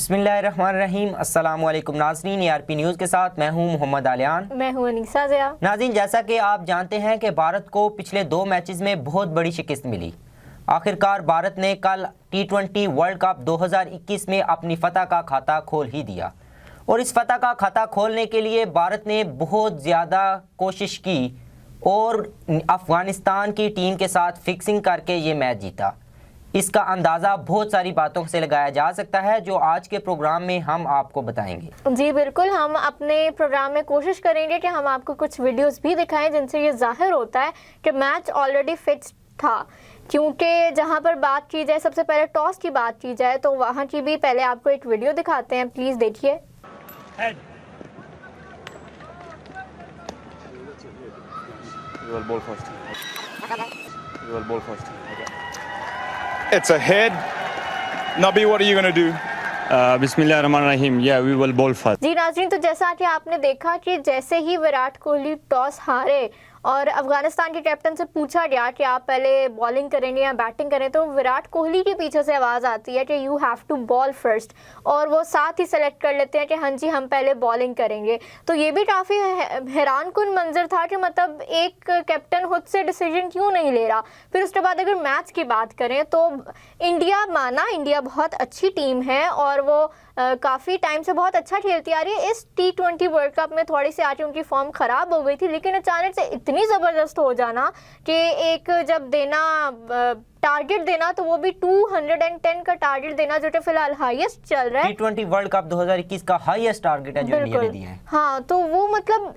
बिस्मिल्लाहिर्रहमानिर्रहीम। अस्सलाम वालेकुम नाज़रीन, ARP न्यूज़ के साथ मैं हूं मोहम्मद आलियान। मैं हूं अनीसा ज़िया। नाज़रीन, जैसा कि आप जानते हैं कि भारत को पिछले 2 मैचेस में बहुत बड़ी शिकस्त मिली। आखिरकार भारत ने कल T20 वर्ल्ड कप 2021 में अपनी फतह का खाता खोल ही दिया और इस फतह का खाता खोलने के लिए भारत ने बहुत ज़्यादा कोशिश की और अफ़गानिस्तान की टीम के साथ फिक्सिंग करके ये मैच जीता। इसका अंदाज़ा बहुत सारी बातों से लगाया जा सकता है जो आज के प्रोग्राम में हम आपको बताएंगे। जी बिल्कुल, हम अपने प्रोग्राम में कोशिश करेंगे कि हम आपको कुछ वीडियोस भी दिखाएं जिनसे ये जाहिर होता है कि मैच ऑलरेडी फिक्स था। क्योंकि जहां पर बात की जाए, सबसे पहले टॉस की बात की जाए तो वहां की भी पहले आपको एक वीडियो दिखाते हैं, प्लीज़ देखिए। It's a head. Nabi, what are you going to do? बिस्मिल्लाहिर्रहमानिर्रहीम, we will bowl first. जी नाज़रीन, तो जैसा कि आपने देखा कि जैसे ही विराट कोहली टॉस हारे और अफगानिस्तान के कैप्टन से पूछा गया कि आप पहले बॉलिंग करेंगे या बैटिंग करें, तो विराट कोहली के पीछे से आवाज़ आती है कि you have to bowl first, और वो साथ ही सेलेक्ट कर लेते हैं कि हाँ जी हम पहले बॉलिंग करेंगे। तो ये भी काफ़ी हैरान कुन मंजर था कि मतलब एक कैप्टन खुद से डिसीजन क्यों नहीं ले रहा। फिर उसके बाद अगर मैच की बात करें तो इंडिया बहुत अच्छी टीम है और वो काफ़ी टाइम से बहुत अच्छा खेलती आ रही है। इस T20 वर्ल्ड कप में थोड़ी सी आके उनकी फॉर्म ख़राब हो गई थी, लेकिन अचानक से इतनी ज़बरदस्त हो जाना कि एक जब टारगेट देना तो वो भी 210 का टारगेट देना, जो कि फिलहाल हाईएस्ट चल रहा है। T20 वर्ल्ड कप 2021 का हाईएस्ट टारगेट है जो इंडिया ने दिया है। हाँ, तो वो मतलब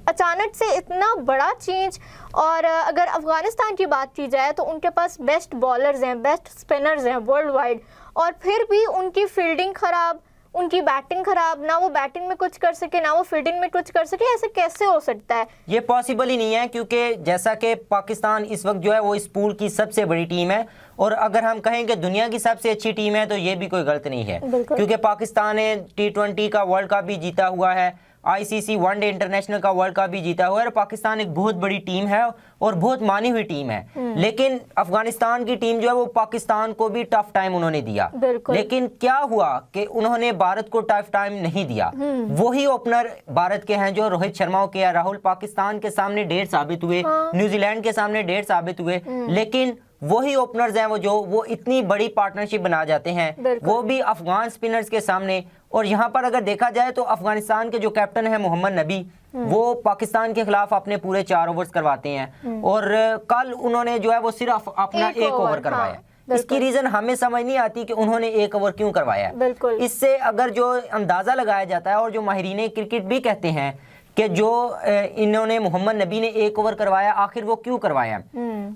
अचानक से इतना बड़ा चेंज। और अगर अफगानिस्तान की बात की जाए तो उनके पास बेस्ट बॉलर्स हैं, बेस्ट स्पिनर्स हैं वर्ल्ड वाइड, और फिर भी उनकी फील्डिंग ख़राब, उनकी बैटिंग खराब, ना वो बैटिंग में कुछ कर सके ना वो फील्डिंग में कुछ कर सके। ऐसे कैसे हो सकता है? ये पॉसिबल ही नहीं है, क्योंकि जैसा कि पाकिस्तान इस वक्त जो है वो इस पूल की सबसे बड़ी टीम है, और अगर हम कहें कि दुनिया की सबसे अच्छी टीम है तो ये भी कोई गलत नहीं है, क्योंकि पाकिस्तान ने T20 का वर्ल्ड कप भी जीता हुआ है, ICC वनडे इंटरनेशनल का वर्ल्ड कप भी जीता हुआ है। पाकिस्तान एक बहुत बड़ी टीम है और बहुत मानी हुई टीम है, लेकिन अफगानिस्तान की टीम जो है वो पाकिस्तान को भी टफ टाइम उन्होंने दिया। लेकिन क्या हुआ कि उन्होंने भारत को टफ टाइम नहीं दिया। वही ओपनर भारत के हैं जो रोहित शर्मा और KL राहुल पाकिस्तान के सामने डेढ़ साबित हुए, न्यूजीलैंड के सामने डेढ़ साबित हुए, लेकिन वही ओपनर्स हैं वो इतनी बड़ी पार्टनरशिप बना जाते हैं, वो भी अफगान स्पिनर्स के सामने। और यहाँ पर अगर देखा जाए तो अफगानिस्तान के जो कैप्टन है मोहम्मद नबी, वो पाकिस्तान के खिलाफ अपने पूरे 4 ओवर्स करवाते हैं, और कल उन्होंने जो है वो सिर्फ अपना 1 ओवर करवाया। इसकी रीजन हमें समझ नहीं आती कि उन्होंने 1 ओवर क्यों करवाया। इससे अगर जो अंदाजा लगाया जाता है, और जो माहिरीन क्रिकेट भी कहते हैं कि जो इन्होंने मोहम्मद नबी ने 1 ओवर करवाया, आखिर वो क्यों करवाया?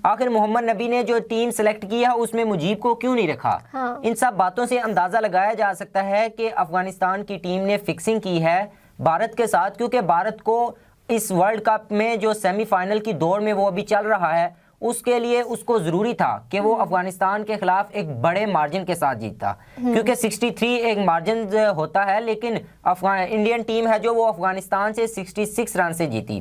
आखिर मोहम्मद नबी ने जो टीम सेलेक्ट की है उसमें मुजीब को क्यों नहीं रखा? इन सब बातों से अंदाजा लगाया जा सकता है कि अफगानिस्तान की टीम ने फिक्सिंग की है भारत के साथ, क्योंकि भारत को इस वर्ल्ड कप में जो सेमीफाइनल की दौड़ में वो अभी चल रहा है, उसके लिए उसको ज़रूरी था कि वो अफगानिस्तान के खिलाफ एक बड़े मार्जिन के साथ जीतता, क्योंकि 63 एक मार्जिन होता है, लेकिन इंडियन टीम है जो वो अफगानिस्तान से 66 रन से जीती,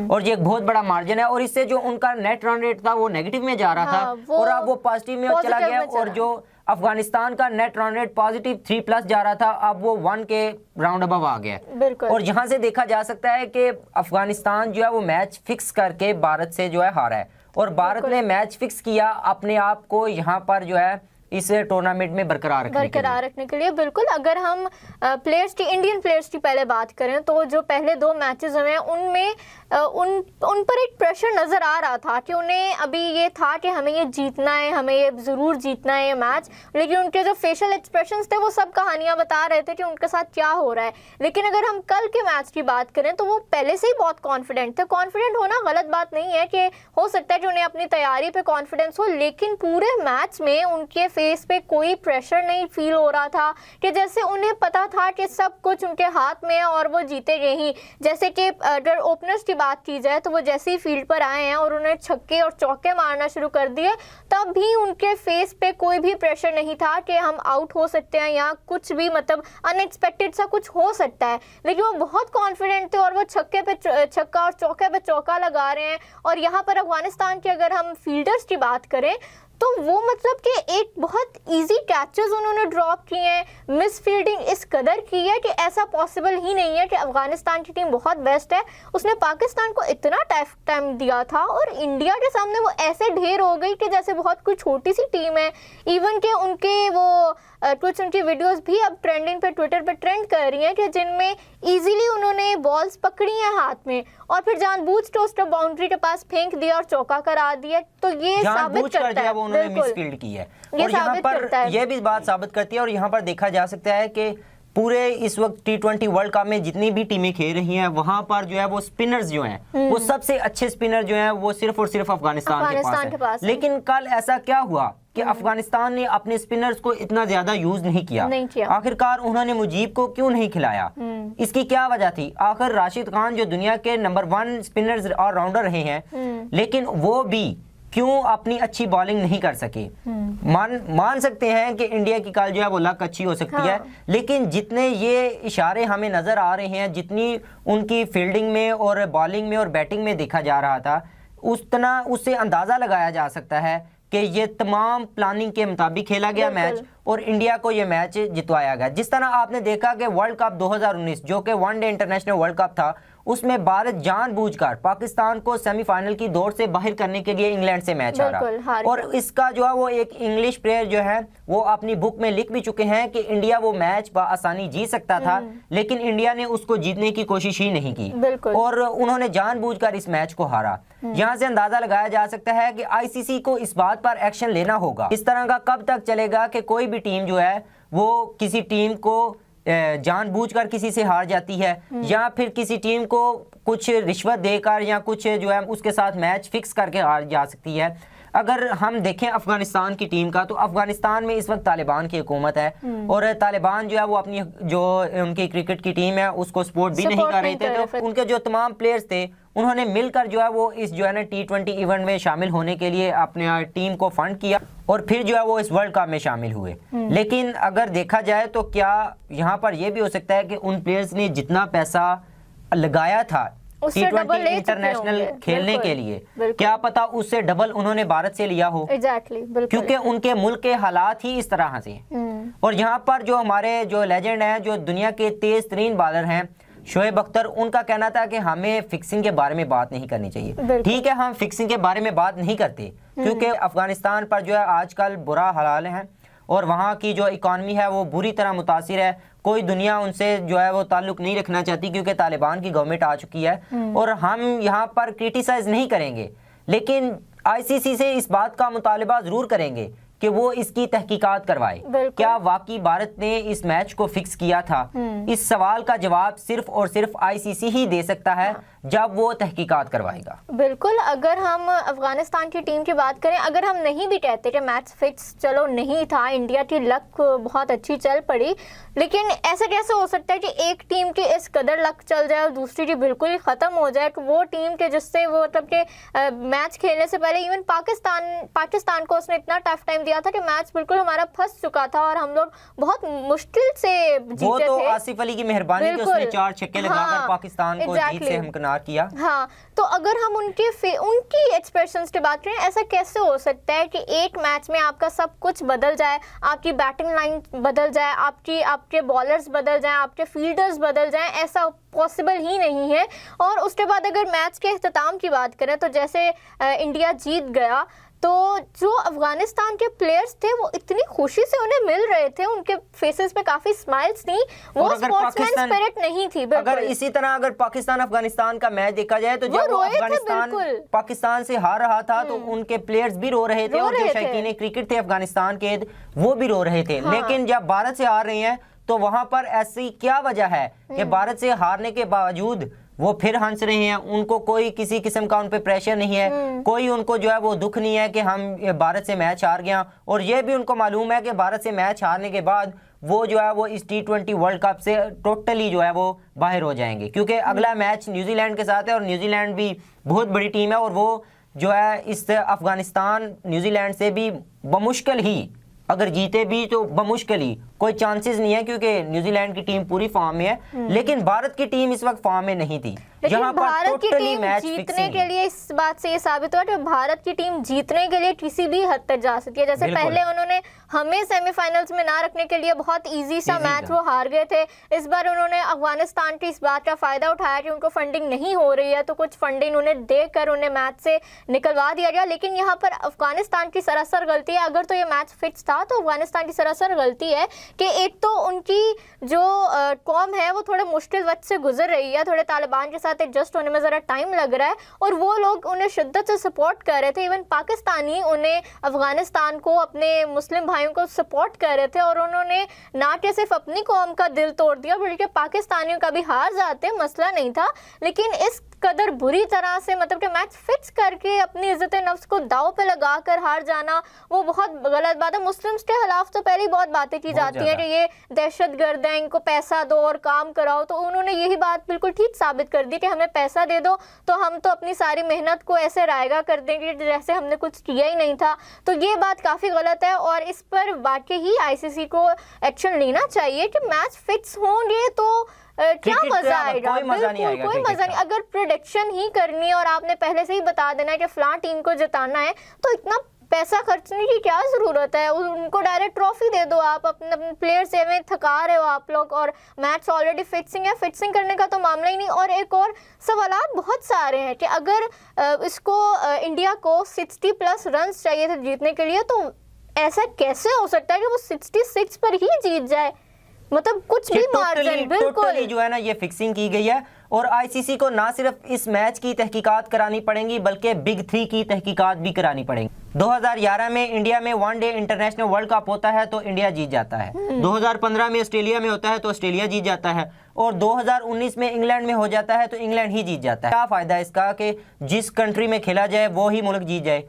और ये एक बहुत बड़ा मार्जिन है। और इससे जो उनका नेट रन रेट था वो नेगेटिव में जा रहा था, और अब वो पॉजिटिव में चला गया, और जो अफगानिस्तान का नेट रन रेट पॉजिटिव 3+ जा रहा था, अब वो 1 के राउंड अबव आ गया। और यहाँ से देखा जा सकता है कि अफगानिस्तान जो है वो मैच फिक्स करके भारत से जो है हारा है, और भारत ने मैच फिक्स किया अपने आप को यहाँ पर जो है इस टूर्नामेंट में बरकरार रखने के लिए। बिल्कुल, अगर हम इंडियन प्लेयर्स की पहले बात करें तो जो पहले 2 मैचेस हुए हैं उनमें उन पर एक प्रेशर नज़र आ रहा था कि उन्हें अभी ये था कि हमें ये जीतना है, हमें ये ज़रूर जीतना है ये मैच, लेकिन उनके जो फेशियल एक्सप्रेशंस थे वो सब कहानियाँ बता रहे थे कि उनके साथ क्या हो रहा है। लेकिन अगर हम कल के मैच की बात करें तो वो पहले से ही बहुत कॉन्फिडेंट थे। कॉन्फिडेंट होना गलत बात नहीं है, कि हो सकता है कि उन्हें अपनी तैयारी पर कॉन्फिडेंस हो, लेकिन पूरे मैच में उनके फेस पे कोई प्रेशर नहीं फील हो रहा था, कि जैसे उन्हें पता था कि सब कुछ उनके हाथ में है और वो जीतेंगे ही। जैसे कि अगर ओपनर्स की बात की जाए तो वो जैसे ही फील्ड पर आए हैं और उन्हें छक्के और चौके मारना शुरू कर दिए, तब भी उनके फेस पे कोई भी प्रेशर नहीं था कि हम आउट हो सकते हैं या कुछ भी मतलब अनएक्सपेक्टेड सा कुछ हो सकता है। लेकिन वो बहुत कॉन्फिडेंट थे और वो छक्के पे छक्का और चौके पे चौका लगा रहे हैं। और यहाँ पर अफगानिस्तान की अगर हम फील्डर्स की बात करें तो वो मतलब कि एक बहुत इजी कैचेस उन्होंने ड्रॉप किए हैं, मिस फील्डिंग इस कदर की है कि ऐसा पॉसिबल ही नहीं है कि अफगानिस्तान की टीम बहुत बेस्ट है, उसने पाकिस्तान को इतना टफ टाइम दिया था और इंडिया के सामने वो ऐसे ढेर हो गई कि जैसे बहुत कोई छोटी सी टीम है। इवन के उनके वो कुछ उनकी वीडियोस भी अब ट्रेंडिंग पे ट्विटर पे ट्रेंड कर रही हैं कि जिनमें इजीली उन्होंने बॉल्स पकड़ी हैं हाथ में और फिर जानबूझ के उसको बाउंड्री के पास फेंक दिया और चौका करा दिया। तो ये साबित करता है वो उन्होंने मिसफील्ड की है ये और यहाँ साबित पर करता है। ये भी बात साबित करती है। और यहाँ पर देखा जा सकता है कि पूरे इस वक्त T20 वर्ल्ड कप में जितनी भी टीमें खेल रही हैं वहां पर जो है वो स्पिनर्स जो हैं वो सबसे अच्छे स्पिनर जो हैं वो सिर्फ और सिर्फ अफगानिस्तान के पास है। लेकिन कल ऐसा क्या हुआ कि अफगानिस्तान ने अपने स्पिनर्स को इतना ज्यादा यूज नहीं किया। आखिरकार उन्होंने मुजीब को क्यों नहीं खिलाया? इसकी क्या वजह थी? आखिर राशिद खान जो दुनिया के नंबर 1 स्पिनर्स और राउंडर रहे हैं लेकिन वो भी क्यों अपनी अच्छी बॉलिंग नहीं कर सके? मान सकते हैं कि इंडिया की कल जो है वो लक अच्छी हो सकती है, लेकिन जितने ये इशारे हमें नजर आ रहे हैं, जितनी उनकी फील्डिंग में और बॉलिंग में और बैटिंग में देखा जा रहा था, उतना उससे अंदाजा लगाया जा सकता है कि ये तमाम प्लानिंग के मुताबिक खेला गया मैच और इंडिया को ये मैच जितवाया गया। जिस तरह आपने देखा कि वर्ल्ड कप 2019 जो कि वनडे इंटरनेशनल वर्ल्ड कप था, उसमें भारत जानबूझकर पाकिस्तान को सेमीफाइनल की दौड़ से बाहर करने के लिए इंग्लैंड से मैच हारा। और इसका जो है वो एक इंग्लिश प्लेयर जो है वो अपनी बुक में लिख भी चुके हैं कि इंडिया वो मैच आसानी जीत सकता था, लेकिन इंडिया ने उसको जीतने की कोशिश ही नहीं की और उन्होंने जानबूझकर इस मैच को हारा। यहाँ से अंदाजा लगाया जा सकता है कि आईसीसी को इस बात पर एक्शन लेना होगा। इस तरह का कब तक चलेगा कि कोई भी टीम जो है वो किसी टीम को जानबूझकर किसी से हार जाती है या फिर किसी टीम को कुछ रिश्वत देकर या कुछ जो है उसके साथ मैच फिक्स करके हार जा सकती है। अगर हम देखें अफगानिस्तान की टीम का, तो अफगानिस्तान में इस वक्त तालिबान की हुकूमत है और तालिबान जो है वो अपनी जो उनकी क्रिकेट की टीम है उसको सपोर्ट भी नहीं कर रहे थे। तो उनके जो तमाम प्लेयर्स थे उन्होंने मिलकर जो है वो इस जो है ना T20 इवेंट में शामिल होने के लिए अपने टीम को फंड किया और फिर जो है वो इस वर्ल्ड कप में शामिल हुए। लेकिन अगर देखा जाए तो क्या यहाँ पर यह भी हो सकता है कि उन प्लेयर्स ने जितना पैसा लगाया था T20 इंटरनेशनल खेलने के लिए, क्या पता उससे डबल उन्होंने भारत से लिया हो। क्योंकि उनके मुल्क के हालात ही इस तरह से। और यहाँ पर जो हमारे जो लेजेंड हैं, जो दुनिया के तेज तरीन बॉलर हैं, शोएब अख्तर, उनका कहना था कि हमें फिक्सिंग के बारे में बात नहीं करनी चाहिए। ठीक है, हम फिक्सिंग के बारे में बात नहीं करते क्योंकि अफगानिस्तान पर जो है आजकल बुरा हाल है और वहाँ की जो इकॉनमी है वो बुरी तरह मुतासिर है। कोई दुनिया उनसे जो है वो ताल्लुक नहीं रखना चाहती क्योंकि तालिबान की गवर्नमेंट आ चुकी है और हम यहाँ पर क्रिटिसाइज नहीं करेंगे, लेकिन आईसीसी से इस बात का मुतालबा जरूर करेंगे कि वो इसकी तहकीकात करवाए। क्या वाकई भारत ने इस मैच को फिक्स किया था? इस सवाल का जवाब सिर्फ और सिर्फ आईसीसी ही दे सकता है जब वो तहकीकात करवाएगा। बिल्कुल। अगर हम अफगानिस्तान की टीम की बात करें, अगर हम नहीं भी कहते कि मैच फिक्स चलो नहीं था, इंडिया की लक बहुत अच्छी चल पड़ी, लेकिन ऐसे कैसे हो सकता है कि एक टीम की इस कदर लक चल जाए और दूसरी की बिल्कुल ही खत्म हो जाए? कि वो टीम के जिससे वो मतलब के मैच खेलने से पहले इवन पाकिस्तान को उसने इतना टफ टाइम दिया था कि मैच बिल्कुल हमारा फंस चुका था और हम लोग बहुत मुश्किल से जीते वो तो थे। आसिफ अली की मेहरबानी कि उसने 4 छक्के लगाकर पाकिस्तान को जीत से हमकिनार किया। हाँ, तो अगर हम उनकी एक्सप्रेशंस की बात करें, ऐसा कैसे हो सकता है कि एक मैच में आपका सब कुछ बदल जाए, आपकी बैटिंग लाइन बदल जाए, आपके बॉलर्स बदल जाएं, आपके फील्डर्स बदल जाएं? ऐसा पॉसिबल ही नहीं है। और उसके बाद अगर मैच के इख्तिताम की बात करें तो जैसे इंडिया जीत गया तो जो अफगानिस्तान के प्लेयर्स थे वो इतनी खुशी से उन्हें मिल रहे थे, उनके फेसेस पे काफी स्माइल्स थी, वो स्पोर्ट्समैन स्पिरिट नहीं थी। अगर इसी तरह अगर पाकिस्तान अफगानिस्तान का मैच देखा जाए तो जब अफगानिस्तान पाकिस्तान से हार रहा था तो उनके प्लेयर्स भी रो रहे थे और जो शौकीन क्रिकेट थे अफगानिस्तान के वो भी रो रहे थे। लेकिन जब भारत से हार रहे हैं तो वहां पर ऐसी क्या वजह है कि भारत से हारने के बावजूद वो फिर हंस रहे हैं? उनको कोई किसी किस्म का उन पे प्रेशर नहीं है, कोई उनको जो है वो दुख नहीं है कि हम भारत से मैच हार गया। और ये भी उनको मालूम है कि भारत से मैच हारने के बाद वो जो है वो इस T20 वर्ल्ड कप से टोटली जो है वो बाहर हो जाएंगे, क्योंकि अगला मैच न्यूजीलैंड के साथ है और न्यूजीलैंड भी बहुत बड़ी टीम है और वो जो है इस अफगानिस्तान न्यूजीलैंड से भी बमुश्किल ही, अगर जीते भी तो बमुश्किल ही कोई चांसेस नहीं है क्योंकि न्यूजीलैंड की टीम पूरी फॉर्म में है, लेकिन भारत की टीम इस वक्त फॉर्म में नहीं थी। लेकिन यहाँ पर भारत की टोटली टीम मैच जीतने फिक्सिंग के लिए इस बात से ये साबित हुआ कि भारत की टीम जीतने के लिए किसी भी हद तक जा सकती है। जैसे बिल्कुल। पहले उन्होंने हमें सेमीफाइनल्स में ना रखने के लिए बहुत इजी सा Easy मैच था। वो हार गए थे। इस बार उन्होंने अफगानिस्तान की इस बात का फायदा उठाया कि उनको फंडिंग नहीं हो रही है, तो कुछ फंडिंग उन्हें देकर उन्हें मैच से निकलवा दिया गया। लेकिन यहाँ पर अफगानिस्तान की सरासर गलती है। अगर तो ये मैच फिक्स था तो अफगानिस्तान की सरासर गलती है कि एक तो उनकी जो कौम है वो थोड़े मुश्किल वक्त से गुजर रही है, थोड़े तालिबान के साथ एडजस्ट होने में ज़रा टाइम लग रहा है, और वो लोग उन्हें शिद्दत से सपोर्ट कर रहे थे। इवन पाकिस्तानी उन्हें अफगानिस्तान को, अपने मुस्लिम भाइयों को सपोर्ट कर रहे थे, और उन्होंने ना कि सिर्फ अपनी कौम का दिल तोड़ दिया बल्कि पाकिस्तानियों का भी हार जाते मसला नहीं था। लेकिन इस कदर बुरी तरह से मतलब कि मैच फिक्स करके अपनी इज्जत नफ्स को दाव पे लगा कर हार जाना वो बहुत गलत बात है। मुस्लिम्स के खिलाफ तो पहले ही बहुत बातें की जाती है कि ये दहशतगर्द हैं, इनको पैसा दो और काम कराओ, तो उन्होंने यही बात बिल्कुल ठीक साबित कर दी कि हमें पैसा दे दो तो हम तो अपनी सारी मेहनत को ऐसे रायगा कर देंगे जैसे हमने कुछ किया ही नहीं था। तो ये बात काफ़ी गलत है और इस पर वाकई ही आईसीसी को एक्शन लेना चाहिए कि मैच फिक्स होंगे तो क्या क्रिकेट मजा का आएगा। कोई मजा नहीं आएगा कोई क्रिकेट मजा नहीं। का। अगर प्रेडिक्शन ही करनी है और आपने पहले से ही बता देना है कि फलां टीम को जिताना है, तो इतना पैसा खर्चने की क्या जरूरत है। उनको डायरेक्ट ट्रॉफी दे दो। आप अपने प्लेयर से में थका रहे हो आप लोग, और मैच ऑलरेडी फिक्सिंग है, फिक्सिंग करने का तो मामला ही नहीं। और एक और सवालात बहुत सारे हैं कि अगर इसको इंडिया को 60+ रन्स चाहिए थे जीतने के लिए, तो ऐसा कैसे हो सकता है कि वो 66 पर ही जीत जाए। मतलब कुछ भी मार्जिन बिल्कुल जो है ना ये फिक्सिंग की गई है। और आईसीसी को ना सिर्फ इस मैच की तहकीकात करानी पड़ेंगी बल्कि बिग 3 की तहकीकात भी करानी पड़ेंगी। 2011 में इंडिया में वनडे इंटरनेशनल वर्ल्ड कप होता है तो इंडिया जीत जाता है। 2015 में ऑस्ट्रेलिया में होता है तो ऑस्ट्रेलिया जीत जाता है, और 2019 में इंग्लैंड में हो जाता है तो इंग्लैंड ही जीत जाता है। क्या फायदा इसका कि जिस कंट्री में खेला जाए वो ही मुल्क जीत जाए।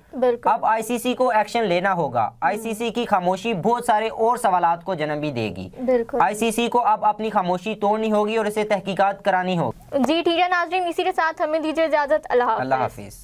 अब आईसीसी को एक्शन लेना होगा। आईसीसी की खामोशी बहुत सारे और सवालात को जन्म भी देगी। आईसीसी को अब अपनी खामोशी तोड़नी होगी और इसे तहकीकात करानी होगी। जी ठीक है नाज़रीन, इसी के साथ हमें दीजिए इजाजत। अल्लाह हाफिज।